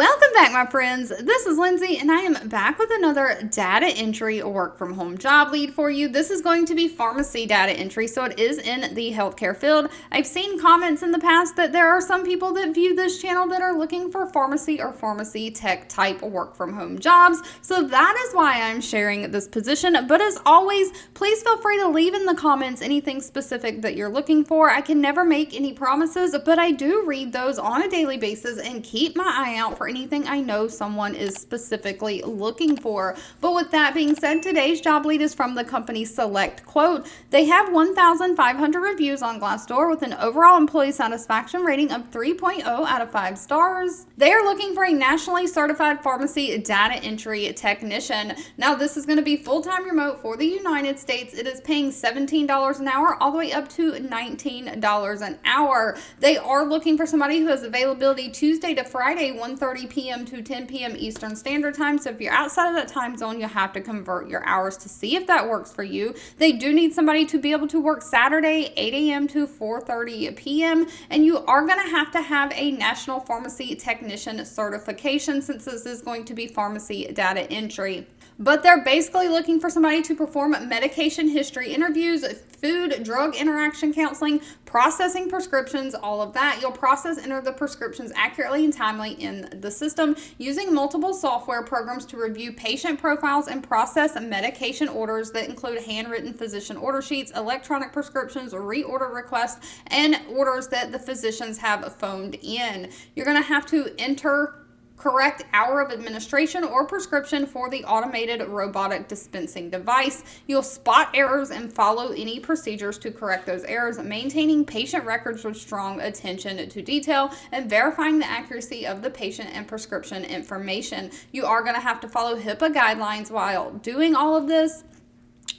Welcome back, my friends. This is Lindsay, and I am back with another data entry work from home job lead for you. This is going to be pharmacy data entry, so it is in the healthcare field. I've seen comments in the past that there are some people that view this channel that are looking for pharmacy or pharmacy tech type work from home jobs. So that is why I'm sharing this position. But as always, please feel free to leave in the comments anything specific that you're looking for. I can never make any promises, but I do read those on a daily basis and keep my eye out for anything I know someone is specifically looking for. But with that being said, today's job lead is from the company Select Quote. They have 1,500 reviews on Glassdoor with an overall employee satisfaction rating of 3.0 out of 5 stars. They are looking for a nationally certified pharmacy data entry technician. Now, this is going to be full-time remote for the United States. It is paying $17 an hour all the way up to $19 an hour. They are looking for somebody who has availability Tuesday to Friday, 1:30 p.m. to 10 p.m. Eastern Standard Time. So if you're outside of that time zone, you'll have to convert your hours to see if that works for you. They do need somebody to be able to work Saturday, 8 a.m. to 4:30 p.m. And you are going to have a National Pharmacy Technician certification, since this is going to be pharmacy data entry. But they're basically looking for somebody to perform medication history interviews, food, drug interaction counseling, processing prescriptions, all of that. You'll process, enter the prescriptions accurately and timely in the system using multiple software programs to review patient profiles and process medication orders that include handwritten physician order sheets, electronic prescriptions, reorder requests, and orders that the physicians have phoned in. You're going to have to enter correct hour of administration or prescription for the automated robotic dispensing device. You'll spot errors and follow any procedures to correct those errors, maintaining patient records with strong attention to detail and verifying the accuracy of the patient and prescription information. You are going to have to follow HIPAA guidelines while doing all of this.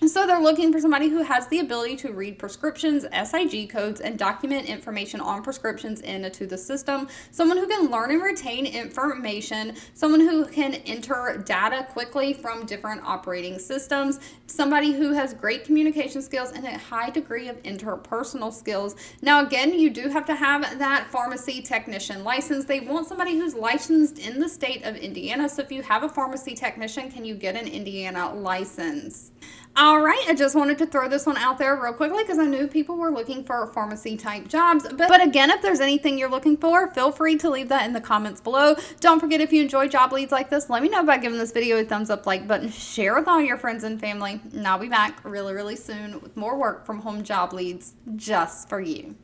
So they're looking for somebody who has the ability to read prescriptions, SIG codes, and document information on prescriptions into the system. Someone who can learn and retain information. Someone who can enter data quickly from different operating systems. Somebody who has great communication skills and a high degree of interpersonal skills. Now, again, you do have to have that pharmacy technician license. They want somebody who's licensed in the state of Indiana. So if you have a pharmacy technician, can you get an Indiana license? All right, I just wanted to throw this one out there real quickly because I knew people were looking for pharmacy type jobs. But again, if there's anything you're looking for, feel free to leave that in the comments below. Don't forget, if you enjoy job leads like this, let me know by giving this video a thumbs up, like button, share with all your friends and family. And I'll be back really, really soon with more work from home job leads just for you.